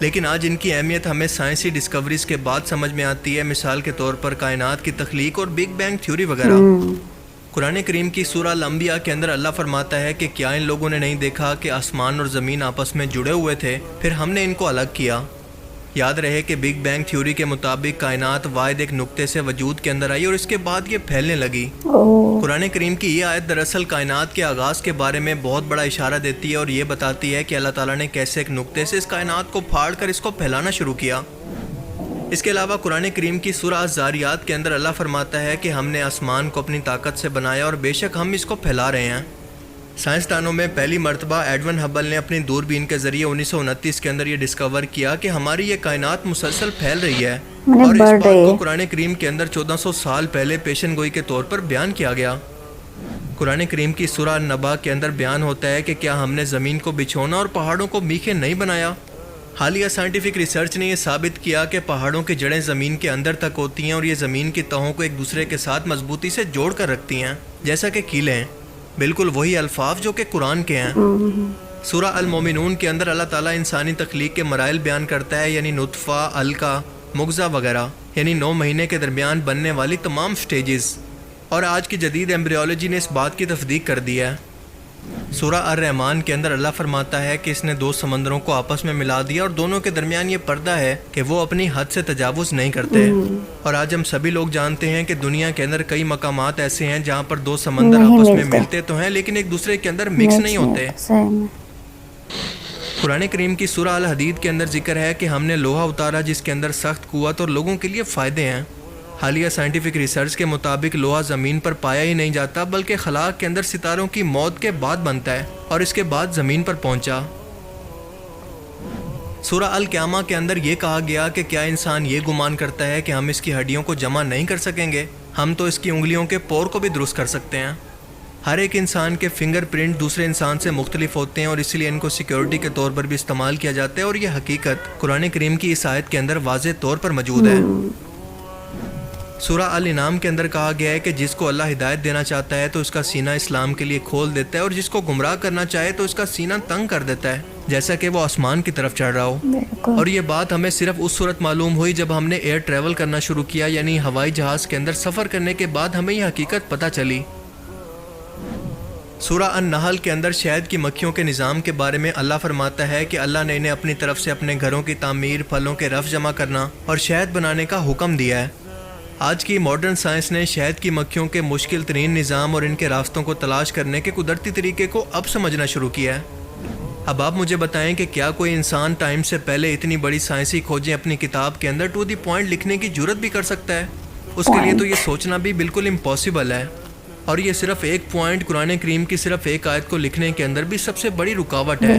لیکن آج ان کی اہمیت ہمیں سائنسی ڈسکوریز کے بعد سمجھ میں آتی ہے، مثال کے طور پر کائنات کی تخلیق اور بگ بینگ تھیوری وغیرہ۔ قرآن کریم کی سورہ الانبیاء کے اندر اللہ فرماتا ہے کہ کیا ان لوگوں نے نہیں دیکھا کہ آسمان اور زمین آپس میں جڑے ہوئے تھے، پھر ہم نے ان کو الگ کیا۔ یاد رہے کہ بگ بینگ تھیوری کے مطابق کائنات واحد ایک نقطے سے وجود کے اندر آئی اور اس کے بعد یہ پھیلنے لگی۔ قرآن کریم کی یہ آیت دراصل کائنات کے آغاز کے بارے میں بہت بڑا اشارہ دیتی ہے اور یہ بتاتی ہے کہ اللہ تعالیٰ نے کیسے ایک نقطے سے اس کائنات کو پھاڑ کر اس کو پھیلانا شروع کیا۔ اس کے علاوہ قرآن کریم کی سورہ الذاریات کے اندر اللہ فرماتا ہے کہ ہم نے آسمان کو اپنی طاقت سے بنایا اور بے شک ہم اس کو پھیلا رہے ہیں۔ سائنسدانوں میں پہلی مرتبہ ایڈون ہبل نے اپنی دوربین کے ذریعے 1929 کے اندر یہ ڈسکور کیا کہ ہماری یہ کائنات مسلسل پھیل رہی ہے، اور اس بات کو قرآن کریم کے اندر 1400 سال پہلے پیشن گوئی کے طور پر بیان کیا گیا۔ قرآن کریم کی سورہ النبا کے اندر بیان ہوتا ہے کہ کیا ہم نے زمین کو بچھونا اور پہاڑوں کو میخیں نہیں بنایا؟ حالیہ سائنٹیفک ریسرچ نے یہ ثابت کیا کہ پہاڑوں کی جڑیں زمین کے اندر تک ہوتی ہیں اور یہ زمین کی تہوں کو ایک دوسرے کے ساتھ مضبوطی سے جوڑ کر رکھتی ہیں، جیسا کہ کیلیں ہیں، بالکل وہی الفاظ جو کہ قرآن کے ہیں۔ سورہ المومنون کے اندر اللہ تعالیٰ انسانی تخلیق کے مراحل بیان کرتا ہے، یعنی نطفہ، علقہ، مغزہ وغیرہ، یعنی 9 مہینے کے درمیان بننے والی تمام سٹیجز، اور آج کی جدید ایمبریولوجی نے اس بات کی تصدیق کر دی ہے۔ سورہ الرحمن کے اندر اللہ فرماتا ہے کہ اس نے 2 سمندروں کو آپس میں ملا دیا اور دونوں کے درمیان یہ پردہ ہے کہ وہ اپنی حد سے تجاوز نہیں کرتے۔ اور آج ہم سبھی لوگ جانتے ہیں کہ دنیا کے اندر کئی مقامات ایسے ہیں جہاں پر 2 سمندر آپس میں ملتے تو ہیں لیکن ایک دوسرے کے اندر مکس نہیں ہوتے۔ قرآن کریم کی سورہ الحدید کے اندر ذکر ہے کہ ہم نے لوہا اتارا جس کے اندر سخت قوت اور لوگوں کے لیے فائدے ہیں۔ حالیہ سائنٹیفک ریسرچ کے مطابق لوہا زمین پر پایا ہی نہیں جاتا بلکہ خلا کے اندر ستاروں کی موت کے بعد بنتا ہے اور اس کے بعد زمین پر پہنچا۔ سورہ القیامہ کے اندر یہ کہا گیا کہ کیا انسان یہ گمان کرتا ہے کہ ہم اس کی ہڈیوں کو جمع نہیں کر سکیں گے؟ ہم تو اس کی انگلیوں کے پور کو بھی درست کر سکتے ہیں۔ ہر ایک انسان کے فنگر پرنٹ دوسرے انسان سے مختلف ہوتے ہیں اور اسی لیے ان کو سیکیورٹی کے طور پر بھی استعمال کیا جاتا ہے، اور یہ حقیقت قرآن کریم کی اس آیت کے اندر واضح طور پر موجود ہے۔ سورہ الانعام کے اندر کہا گیا ہے کہ جس کو اللہ ہدایت دینا چاہتا ہے تو اس کا سینہ اسلام کے لیے کھول دیتا ہے، اور جس کو گمراہ کرنا چاہے تو اس کا سینہ تنگ کر دیتا ہے جیسا کہ وہ آسمان کی طرف چڑھ رہا ہو۔ اور یہ بات ہمیں صرف اس صورت معلوم ہوئی جب ہم نے ایئر ٹریول کرنا شروع کیا، یعنی ہوائی جہاز کے اندر سفر کرنے کے بعد ہمیں یہ حقیقت پتہ چلی۔ سورہ النحل کے اندر شہد کی مکھیوں کے نظام کے بارے میں اللہ فرماتا ہے کہ اللہ نے انہیں اپنی طرف سے اپنے گھروں کی تعمیر، پھلوں کے رف جمع کرنا اور شہد بنانے کا حکم دیا ہے۔ آج کی ماڈرن سائنس نے شہد کی مکھیوں کے مشکل ترین نظام اور ان کے راستوں کو تلاش کرنے کے قدرتی طریقے کو اب سمجھنا شروع کیا ہے۔ اب آپ مجھے بتائیں کہ کیا کوئی انسان ٹائم سے پہلے اتنی بڑی سائنسی کھوجیں اپنی کتاب کے اندر ٹو دی پوائنٹ لکھنے کی جرت بھی کر سکتا ہے؟ اس کے لیے تو یہ سوچنا بھی بالکل امپاسبل ہے، اور یہ صرف ایک پوائنٹ قرآن کریم کی صرف ایک آیت کو لکھنے کے اندر بھی سب سے بڑی رکاوٹ ہے۔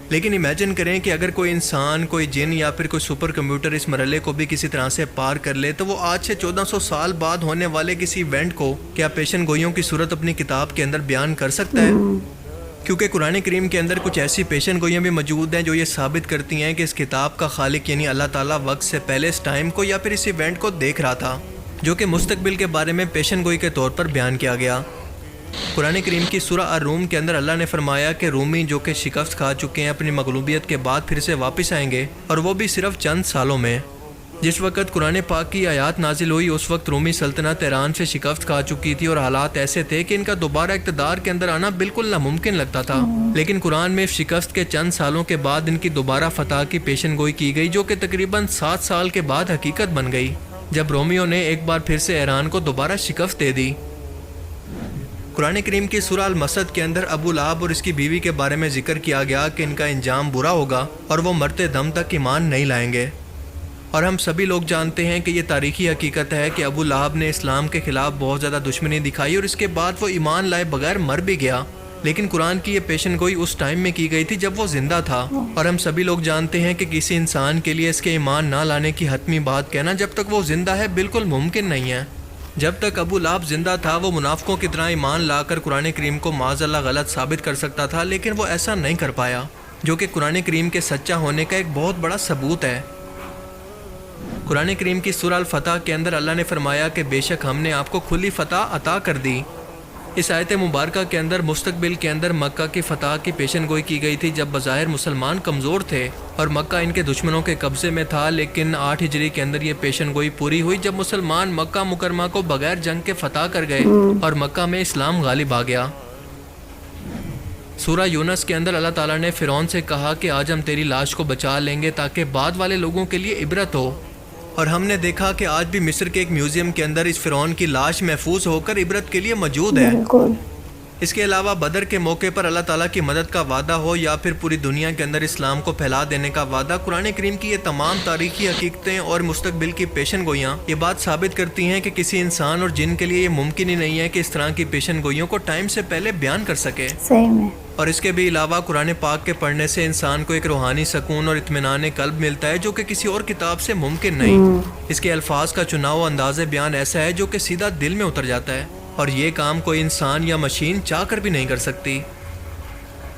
لیکن امیجن کریں کہ اگر کوئی انسان، کوئی جن یا پھر کوئی سپر کمپیوٹر اس مرحلے کو بھی کسی طرح سے پار کر لے تو وہ آج سے 1400 سال بعد ہونے والے کسی ایونٹ کو کیا پیشن گوئیوں کی صورت اپنی کتاب کے اندر بیان کر سکتا ہے؟ کیونکہ قرآن کریم کے اندر کچھ ایسی پیشن گوئیاں بھی موجود ہیں جو یہ ثابت کرتی ہیں کہ اس کتاب کا خالق یعنی اللہ تعالیٰ وقت سے پہلے اس ٹائم کو یا پھر اس ایونٹ کو دیکھ رہا تھا جو کہ مستقبل کے بارے میں پیشن گوئی کے طور پر بیان کیا گیا۔ قرآن کریم کی سورہ الروم کے اندر اللہ نے فرمایا کہ رومی جو کہ شکست کھا چکے ہیں اپنی مغلوبیت کے بعد پھر سے واپس آئیں گے، اور وہ بھی صرف چند سالوں میں۔ جس وقت قرآن پاک کی آیات نازل ہوئی اس وقت رومی سلطنت ایران سے شکست کھا چکی تھی اور حالات ایسے تھے کہ ان کا دوبارہ اقتدار کے اندر آنا بالکل ناممکن لگتا تھا، لیکن قرآن میں شکست کے چند سالوں کے بعد ان کی دوبارہ فتح کی پیشن گوئی کی گئی جو کہ تقریباً 7 سال کے بعد حقیقت بن گئی جب رومیوں نے ایک بار پھر سے ایران کو دوبارہ شکست دے دی۔ قرآن کریم کی سورہ المسد کے اندر ابو لہب اور اس کی بیوی کے بارے میں ذکر کیا گیا کہ ان کا انجام برا ہوگا اور وہ مرتے دم تک ایمان نہیں لائیں گے، اور ہم سبھی لوگ جانتے ہیں کہ یہ تاریخی حقیقت ہے کہ ابو لہب نے اسلام کے خلاف بہت زیادہ دشمنی دکھائی اور اس کے بعد وہ ایمان لائے بغیر مر بھی گیا، لیکن قرآن کی یہ پیشن گوئی اس ٹائم میں کی گئی تھی جب وہ زندہ تھا، اور ہم سبھی لوگ جانتے ہیں کہ کسی انسان کے لیے اس کے ایمان نہ لانے کی حتمی بات کہنا جب تک وہ زندہ ہے بالکل ممکن نہیں ہے۔ جب تک ابو لہب زندہ تھا وہ منافقوں کی طرح ایمان لا کر قرآن کریم کو معاذ اللہ غلط ثابت کر سکتا تھا، لیکن وہ ایسا نہیں کر پایا، جو کہ قرآن کریم کے سچا ہونے کا ایک بہت بڑا ثبوت ہے۔ قرآن کریم کی سورہ الفتح کے اندر اللہ نے فرمایا کہ بے شک ہم نے آپ کو کھلی فتح عطا کر دی۔ اس آیت مبارکہ کے اندر مستقبل کے اندر مکہ کی فتح کی پیشن گوئی کی گئی تھی، جب بظاہر مسلمان کمزور تھے اور مکہ ان کے دشمنوں کے قبضے میں تھا، لیکن 8 ہجری کے اندر یہ پیشن گوئی پوری ہوئی جب مسلمان مکہ مکرمہ کو بغیر جنگ کے فتح کر گئے اور مکہ میں اسلام غالب آ گیا۔ سورہ یونس کے اندر اللہ تعالیٰ نے فرعون سے کہا کہ آج ہم تیری لاش کو بچا لیں گے تاکہ بعد والے لوگوں کے لیے عبرت ہو، اور ہم نے دیکھا کہ آج بھی مصر کے ایک میوزیم کے اندر اس فرعون کی لاش محفوظ ہو کر عبرت کے لیے موجود ہے۔ بالکل۔ اس کے علاوہ بدر کے موقع پر اللہ تعالیٰ کی مدد کا وعدہ ہو یا پھر پوری دنیا کے اندر اسلام کو پھیلا دینے کا وعدہ، قرآن کریم کی یہ تمام تاریخی حقیقتیں اور مستقبل کی پیشن گوئیاں یہ بات ثابت کرتی ہیں کہ کسی انسان اور جن کے لیے یہ ممکن ہی نہیں ہے کہ اس طرح کی پیشن گوئیوں کو ٹائم سے پہلے بیان کر سکے۔ صحیح میں۔ اور اس کے بھی علاوہ قرآن پاک کے پڑھنے سے انسان کو ایک روحانی سکون اور اطمینان قلب ملتا ہے جو کہ کسی اور کتاب سے ممکن نہیں۔ اس کے الفاظ کا چناؤ و انداز بیان ایسا ہے جو کہ سیدھا دل میں اتر جاتا ہے، اور یہ کام کوئی انسان یا مشین چاہ کر بھی نہیں کر سکتی۔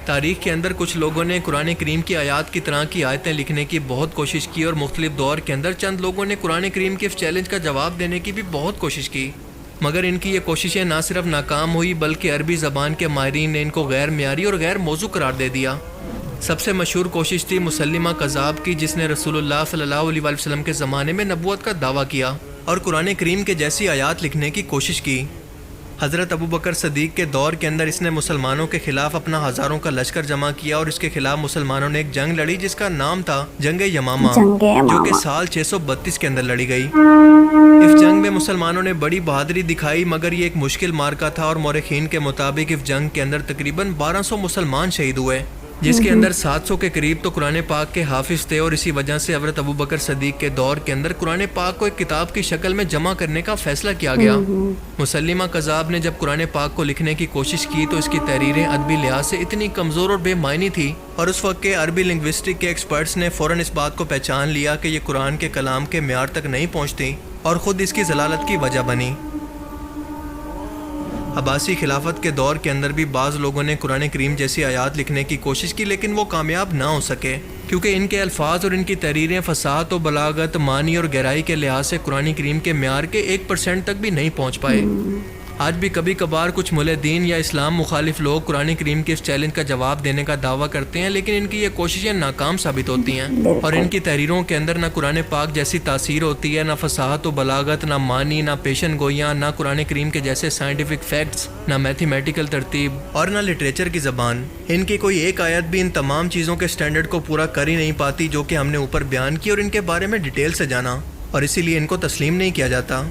تاریخ کے اندر کچھ لوگوں نے قرآن کریم کی آیات کی طرح کی آیتیں لکھنے کی بہت کوشش کی، اور مختلف دور کے اندر چند لوگوں نے قرآن کریم کے اس چیلنج کا جواب دینے کی بھی بہت کوشش کی، مگر ان کی یہ کوششیں نہ صرف ناکام ہوئی بلکہ عربی زبان کے ماہرین نے ان کو غیر معیاری اور غیر موضوع قرار دے دیا۔ سب سے مشہور کوشش تھی مسلمہ کذاب کی، جس نے رسول اللہ صلی اللہ علیہ وآلہ وسلم کے زمانے میں نبوت کا دعویٰ کیا اور قرآن کریم کے جیسی آیات لکھنے کی کوشش کی۔ حضرت ابوبکر صدیق کے دور کے اندر اس نے مسلمانوں کے خلاف اپنا ہزاروں کا لشکر جمع کیا، اور اس کے خلاف مسلمانوں نے ایک جنگ لڑی جس کا نام تھا جنگ یمامہ، جو کہ سال 632 کے اندر لڑی گئی۔ اس جنگ میں مسلمانوں نے بڑی بہادری دکھائی، مگر یہ ایک مشکل مارکا تھا، اور مورخین کے مطابق اس جنگ کے اندر تقریباً 1200 مسلمان شہید ہوئے، جس کے اندر 700 کے قریب تو قرآن پاک کے حافظ تھے، اور اسی وجہ سے حضرت ابوبکر صدیق کے دور کے اندر قرآن پاک کو ایک کتاب کی شکل میں جمع کرنے کا فیصلہ کیا گیا۔ مسلمہ کذاب نے جب قرآن پاک کو لکھنے کی کوشش کی تو اس کی تحریریں ادبی لحاظ سے اتنی کمزور اور بے معنی تھی، اور اس وقت کے عربی لنگوسٹک کے ایکسپرٹس نے فوراً اس بات کو پہچان لیا کہ یہ قرآن کے کلام کے معیار تک نہیں پہنچتی، اور خود اس کی ضلالت کی وجہ بنی۔ عباسی خلافت کے دور کے اندر بھی بعض لوگوں نے قرآن کریم جیسی آیات لکھنے کی کوشش کی، لیکن وہ کامیاب نہ ہو سکے، کیونکہ ان کے الفاظ اور ان کی تحریریں فصاحت و بلاغت، معنی اور گہرائی کے لحاظ سے قرآن کریم کے معیار کے 1% تک بھی نہیں پہنچ پائے۔ آج بھی کبھی کبھار کچھ ملحدین یا اسلام مخالف لوگ قرآن کریم کے اس چیلنج کا جواب دینے کا دعویٰ کرتے ہیں، لیکن ان کی یہ کوششیں ناکام ثابت ہوتی ہیں، اور ان کی تحریروں کے اندر نہ قرآن پاک جیسی تاثیر ہوتی ہے، نہ فصاحت و بلاغت، نہ معنی، نہ پیشن گوئیاں، نہ قرآن کریم کے جیسے سائنٹیفک فیکٹس، نہ میتھمیٹیکل ترتیب، اور نہ لٹریچر کی زبان۔ ان کی کوئی ایک آیت بھی ان تمام چیزوں کے سٹینڈرڈ کو پورا کر ہی نہیں پاتی جو کہ ہم نے اوپر بیان کی اور ان کے بارے میں ڈیٹیل سے جانا، اور اسی لیے ان کو تسلیم نہیں کیا جاتا۔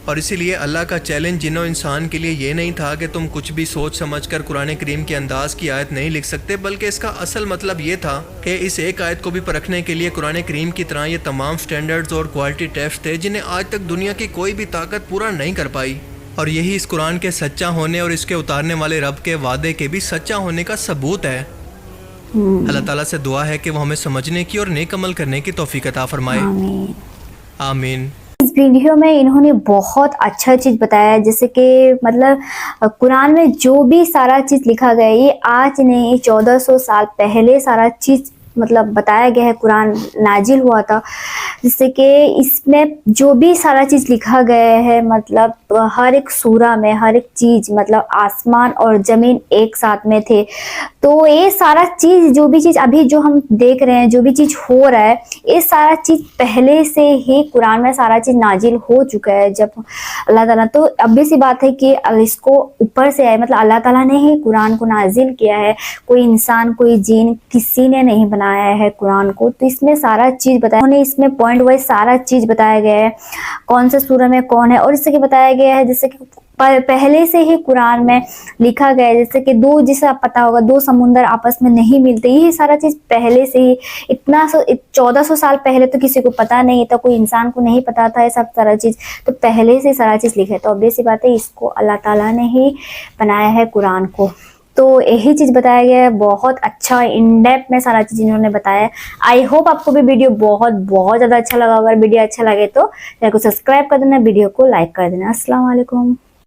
اور اسی لیے اللہ کا چیلنج جنوں انسان کے لیے یہ نہیں تھا کہ تم کچھ بھی سوچ سمجھ کر قرآن کریم کے انداز کی آیت نہیں لکھ سکتے، بلکہ اس کا اصل مطلب یہ تھا کہ اس ایک آیت کو بھی پرکھنے کے لیے قرآن کریم کی طرح یہ تمام سٹینڈرڈز اور کوالٹی ٹیسٹ تھے جنہیں آج تک دنیا کی کوئی بھی طاقت پورا نہیں کر پائی، اور یہی اس قرآن کے سچا ہونے اور اس کے اتارنے والے رب کے وعدے کے بھی سچا ہونے کا ثبوت ہے۔ اللہ تعالیٰ سے دعا ہے کہ وہ ہمیں سمجھنے کی اور نیک عمل کرنے کی توفیق عطا فرمائے، آمین۔ اس ویڈیو میں انہوں نے بہت اچھا چیز بتایا، جیسے کہ مطلب قرآن میں جو بھی سارا چیز لکھا گیا ہے یہ آج نہیں 1400 سال پہلے سارا چیز مطلب بتایا گیا ہے، قرآن نازل ہوا تھا، جس سے کہ اس میں جو بھی سارا چیز لکھا گیا ہے مطلب ہر ایک سورہ میں ہر ایک چیز مطلب آسمان اور زمین ایک ساتھ میں تھے، تو یہ سارا چیز جو بھی چیز ابھی جو ہم دیکھ رہے ہیں جو بھی چیز ہو رہا ہے یہ سارا چیز پہلے سے ہی قرآن میں سارا چیز نازل ہو چکا ہے جب اللہ تعالیٰ، تو ابھی سی بات ہے کہ اس کو اوپر سے آئے، مطلب اللہ تعالیٰ نے ہی قرآن کو نازل کیا ہے، کوئی انسان کوئی جین کسی نے نہیں بنایا ہے قرآن کو، تو اس میں سارا چیز بتایا انہوں نے، اس میں پوائنٹ وائز سارا چیز بتایا گیا ہے، کون سے سورہ میں کون ہے، اور اس سے کہ بتایا گیا ہے جیسے کہ پہلے سے ہی قرآن میں لکھا گیا ہے، جیسے کہ جسے آپ پتا ہوگا 2 سمندر آپس میں نہیں ملتے، یہ سارا چیز پہلے سے ہی 1400 سال پہلے تو کسی کو پتا نہیں تھا، کوئی انسان کو نہیں پتا تھا یہ سب سارا چیز، تو پہلے سے سارا چیز لکھا ہے، تو obvious سی بات ہے اس کو اللہ تعالیٰ نے ہی بنایا ہے قرآن کو، تو یہی چیز بتایا گیا ہے، بہت اچھا ان ڈیپتھ میں سارا چیز انہوں نے بتایا ہے۔ آئی ہوپ آپ کو بھی ویڈیو بہت زیادہ اچھا لگا، اگر ویڈیو اچھا لگے تو چینل کو سبسکرائب کر دینا، ویڈیو کو لائک کر دینا۔ السلام علیکم۔